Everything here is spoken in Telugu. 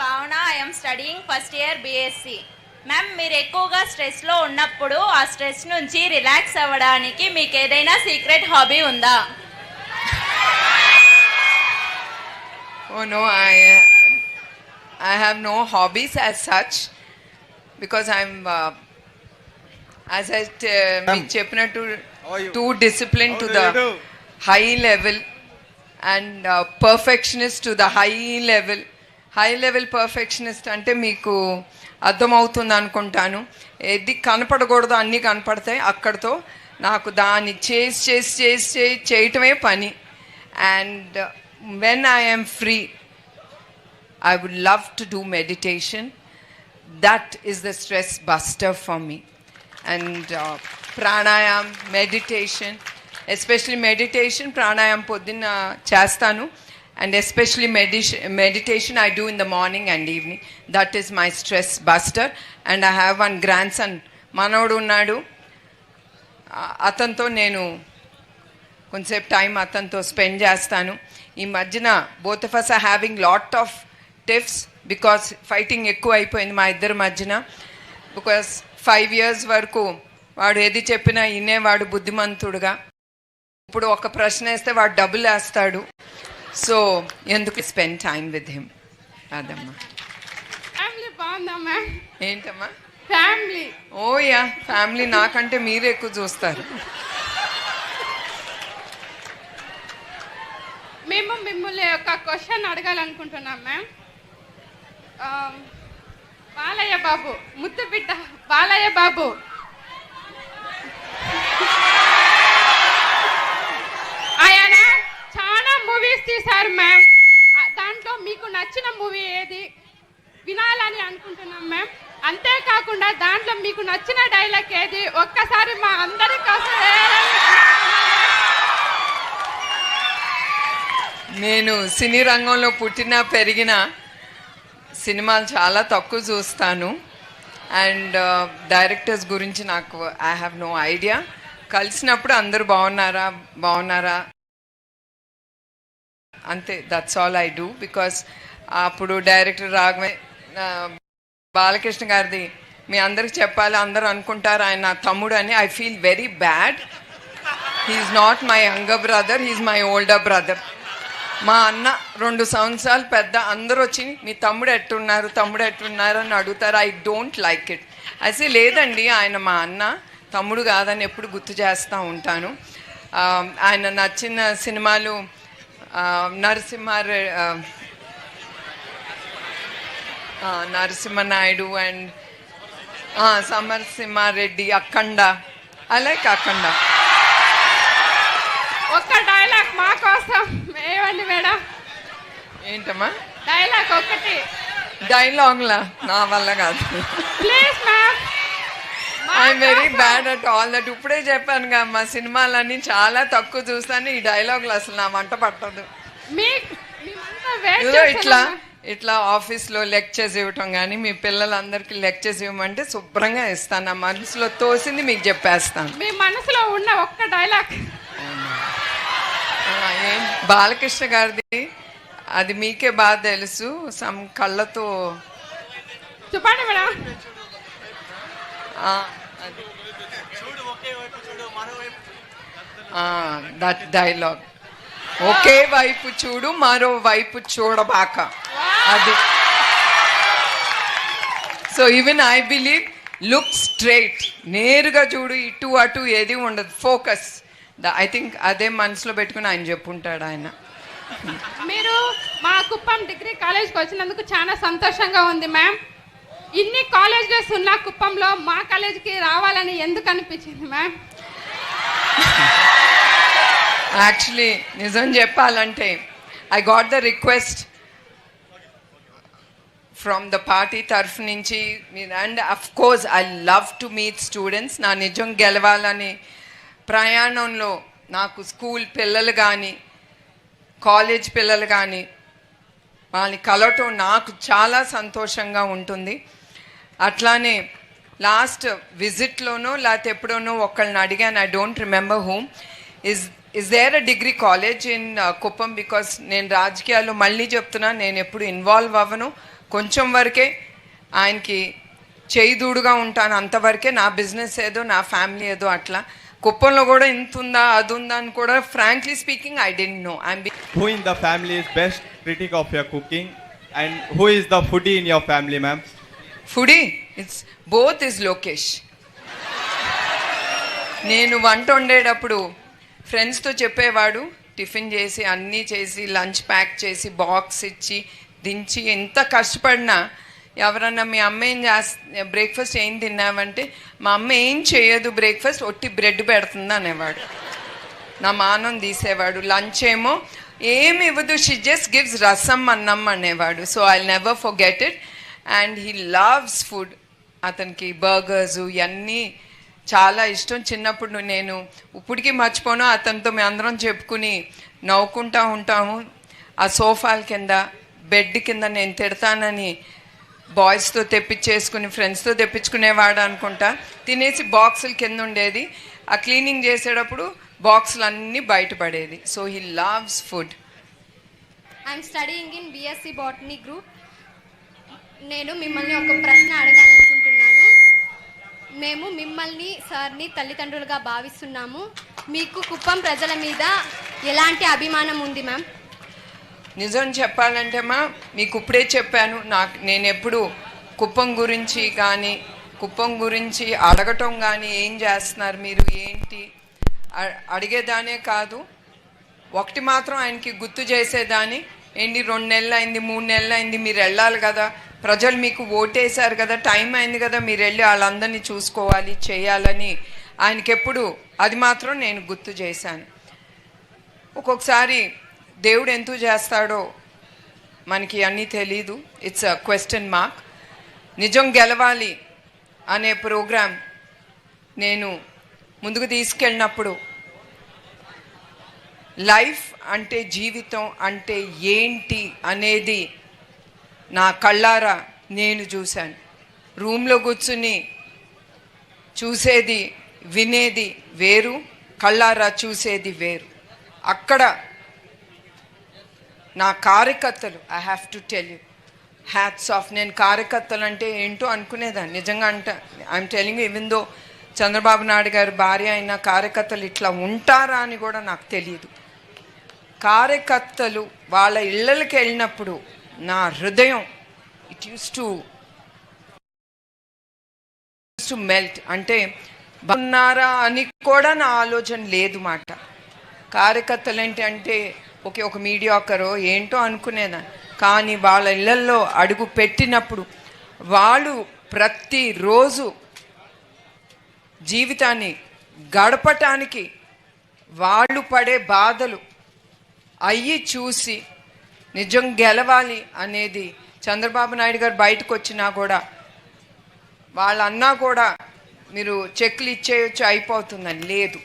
భావన. I'm studying first year BSc. Ma'am, మీరు ఎక్కువగా స్ట్రెస్లో ఉన్నప్పుడు ఆ స్ట్రెస్ నుంచి రిలాక్స్ అవ్వడానికి మీకు ఏదైనా సీక్రెట్ హాబీ ఉందా? Oh no, I have no hobbies as such because I'm as I మీకు చెప్పినట్టు too disciplined to the high level and perfectionist to the high level perfectionist అంటే మీకు అర్థమవుతుంది అనుకుంటాను. ఏది కనపడకూడదు అన్నీ కనపడతాయి. అక్కడితో నాకు దాన్ని చేయటమే పని. And when I am free, I would love to do meditation. That is the stress buster for me. And pranayam, meditation, especially meditation, pranayam poddina chestanu, and especially meditation I do in the morning and evening. That is my stress buster. And I have one grandson, manodu unnadu. అతనితో నేను కొంచెంసేపు టైం అతనితో స్పెండ్ చేస్తాను. ఈ మధ్యన both of us are having lot of tiffs because fighting ఎక్కువ అయిపోయింది మా ఇద్దరి మధ్యన. బికాస్ 5 years వరకు వాడు ఏది చెప్పినా వినేవాడు బుద్ధిమంతుడుగా. ఇప్పుడు ఒక ప్రశ్న వేస్తే వాడు డబ్బులు వేస్తాడు. సో ఎందుకు స్పెండ్ టైం విత్ హిమ్. అదమ్మా. ఫ్యామిలీ బాగుందమ్మా. ఏంటమ్మా? ఫ్యామిలీ. ఓ యా, ఫ్యామిలీ నాకంటే మీరే ఎక్కువ చూస్తారు. మేము మిమ్మల్ని ఒక క్వశ్చన్ అడగాలనుకుంటున్నాం మ్యామ్. బాలయ్య బాబు, ముద్దు బిడ్డ బాలయ్య బాబు, ఆయన చాలా మూవీస్ తీశారు మ్యామ్. దాంట్లో మీకు నచ్చిన మూవీ ఏది వినాలని అనుకుంటున్నాం మ్యామ్. అంతేకాకుండా దాంట్లో మీకు నచ్చిన డైలాగ్ ఏది ఒక్కసారి మా అందరి కోసం. నేను సినీ రంగంలో పుట్టిన పెరిగిన సినిమాలు చాలా తక్కువ చూస్తాను. అండ్ డైరెక్టర్స్ గురించి నాకు ఐ హ్యావ్ నో ఐడియా. కలిసినప్పుడు అందరూ బాగున్నారా అంతే. That's all I do. Because అప్పుడు డైరెక్టర్ బాలకృష్ణ గారిది మీ అందరికి చెప్పాలి, అందరూ అనుకుంటారు ఆయన నా తమ్ముడు అని. I feel very bad. He's not my younger brother, he's my older brother. మా అన్న 2 సంవత్సరాలు పెద్ద. అందరూ వచ్చి మీ తమ్ముడు ఎట్టున్నారు అని అడుగుతారు. I don't like it. అయితే లేదండి, ఆయన మా అన్న, తమ్ముడు కాదని ఎప్పుడు గుర్తు చేస్తూ ఉంటాను. ఆయన నచ్చిన సినిమాలు Narasimha Naidu and Samarasimha Reddy, Akhanda. I like Akhanda. ఒక్క డైలాగ్ మా కోసం ఏమండి మేడం? ఏంటమ్మా? డైలాగ్ ఒకటి. డైలాగ్లా నా వల్ల కాదు. Please ma'am. I'm very bad at all that. ఇప్పుడే చెప్పాను కదా, మా సినిమాలన్నీ చాలా తక్కువ చూస్తాను. ఈ డైలాగులు అసలు నా వంట పట్టదు. ఇట్లా ఆఫీస్లో లెక్చర్స్ ఇవ్వటం కానీ, మీ పిల్లలందరికీ లెక్చర్స్ ఇవ్వమంటే శుభ్రంగా ఇస్తాను. నా మనసులో తోసింది మీకు చెప్పేస్తాను. మీ మనసులో ఉన్న ఒక్క డైలాగ్. బాలకృష్ణ గారిది అది మీకే బాగా తెలుసు. సమ్ కళ్ళతో చెప్పండి మేడం. దట్ డైలాగ్, ఒకే వైపు చూడు మరో వైపు చూడబాక. అది. So even I believe look straight, నేరుగా చూడు, ఇటు అటు ఏది ఉండదు, ఫోకస్. ఐ థింక్ అదే మనసులో పెట్టుకుని ఆయన చెప్పుంటాడు ఆయన. మీరు మా కుప్పం డిగ్రీ కాలేజ్కి వచ్చినందుకు చాలా సంతోషంగా ఉంది మ్యామ్. ఇన్ని కాలేజెస్ ఉన్న కుప్పంలో మా కాలేజీకి రావాలని ఎందుకు అనిపించింది మ్యామ్? యాక్చువల్లీ నిజం చెప్పాలంటే I got the request from the party తరఫు నుంచి. And of course I love to meet students. నా నిజం గెలవాలని ప్రయాణంలో నాకు స్కూల్ పిల్లలు కానీ కాలేజ్ పిల్లలు కానీ వాళ్ళని కలవటం నాకు చాలా సంతోషంగా ఉంటుంది. అట్లానే లాస్ట్ విజిట్లోనో లేకపోతే ఎప్పుడోనో ఒకళ్ళని అడిగాను, I don't remember whom, is there a degree college in Kuppam? Because నేను రాజకీయాల్లో మళ్ళీ చెప్తున్నా, నేను ఎప్పుడు ఇన్వాల్వ్ అవ్వను. కొంచెం వరకే ఆయనకి చేయిదూడుగా ఉంటాను, అంతవరకే. నా బిజినెస్ ఏదో, నా ఫ్యామిలీ ఏదో అట్లా. కుప్పంలో కూడా ఇంత ఉందా అది ఉందా అని కూడా frankly speaking I don't know. Who in the family is best critic of your cooking, and who is the foodie in your family, ma'am? Foodie it's both is Lokesh. నేను వంట వండేటప్పుడు ఫ్రెండ్స్తో చెప్పేవాడు, టిఫిన్ చేసి అన్నీ చేసి లంచ్ ప్యాక్ చేసి బాక్స్ ఇచ్చి దించి ఎంత కష్టపడినా ఎవరన్నా మీ అమ్మ ఏం బ్రేక్ఫాస్ట్ ఏం తిన్నావంటే మా అమ్మ ఏం చేయదు బ్రేక్ఫాస్ట్, ఒట్టి బ్రెడ్ పెడుతుంది అనేవాడు. నా మానం తీసేవాడు. లంచ్ ఏమో ఏమి ఇవ్వదు, షీ జస్ట్ గివ్స్ రసం అన్నం అనేవాడు. So I never forget it. And he loves food. అతనికి బర్గర్స్ ఇవన్నీ చాలా ఇష్టం. చిన్నప్పుడు నేను ఇప్పటికీ మర్చిపోను, అతనితో మేము అందరం చెప్పుకుని నవ్వుకుంటూ ఉంటాము. ఆ సోఫాల కింద బెడ్ కింద నేను తిడతానని బాయ్స్తో తెప్పించేసుకుని ఫ్రెండ్స్తో తెప్పించుకునేవాడు అనుకుంటా. తినేసి బాక్సుల కింద ఉండేది. ఆ క్లీనింగ్ చేసేటప్పుడు బాక్సులు అన్నీ బయటపడేది. So he loves food. I'm studying in BSc botany group. నేను మిమ్మల్ని ఒక ప్రశ్న అడగాలనుకుంటున్నాను. మేము మిమ్మల్ని సార్ని తల్లిదండ్రులుగా భావిస్తున్నాము. మీకు కుప్పం ప్రజల మీద ఎలాంటి అభిమానం ఉంది మ్యామ్? నిజం చెప్పాలంటే మీకు ఇప్పుడే చెప్పాను, నేను ఎప్పుడు కుప్పం గురించి కానీ కుప్పం గురించి అడగటం కానీ ఏం చేస్తున్నారు మీరు ఏంటి అడిగేదానే కాదు. ఒకటి మాత్రం ఆయనకి గుర్తు చేసేదాన్ని, ఏంటి 2 నెలలు అయింది 3 నెలలు అయింది, మీరు వెళ్ళాలి కదా, ప్రజలు మీకు ఓటేశారు కదా, టైం అయింది కదా, మీరు వెళ్ళి వాళ్ళందరినీ చూసుకోవాలి చేయాలని ఆయనకెప్పుడు అది మాత్రం నేను గుర్తు చేశాను. ఒక్కొక్కసారి దేవుడు ఎందుకు చేస్తాడో మనకి అన్నీ తెలీదు. It's a question mark. నిజం గెలవాలి అనే ప్రోగ్రాం నేను ముందుకు తీసుకెళ్ళినప్పుడు లైఫ్ అంటే జీవితం అంటే ఏంటి అనేది నా కళ్ళారా నేను చూశాను. రూమ్లో కూర్చుని చూసేది వినేది వేరు, కళ్ళారా చూసేది వేరు. అక్కడ నా కార్యకర్తలు, I have to tell you, hats off. నేను కార్యకర్తలు అంటే ఏంటో అనుకునేదాన్ని నిజంగా. I'm telling you, even though Chandrababu Naidu గారి భార్య అయిన కార్యకర్తలు ఇట్లా ఉంటారా అని కూడా నాకు తెలియదు. కార్యకర్తలు వాళ్ళ ఇళ్ళకి వెళ్ళినప్పుడు నా హృదయం ఇట్ యూస్ టు మెల్ట్. అంటే ఉన్నారా అని కూడా నా ఆలోచన లేదు మాట. కార్యకర్తలు ఏంటంటే ఒక మీడియాకరో ఏంటో అనుకునేదాన్ని. కానీ వాళ్ళ ఇళ్ళల్లో అడుగు పెట్టినప్పుడు వాళ్ళు ప్రతిరోజు జీవితాన్ని గడపటానికి వాళ్ళు పడే బాధలు అయ్యి చూసి నిజం గెలవాలి అనేది చంద్రబాబు నాయుడు గారు బయటకు వచ్చినా కూడా వాళ్ళన్నా కూడా మీరు చెక్లు ఇచ్చేయచ్చు అయిపోతుందని లేదు.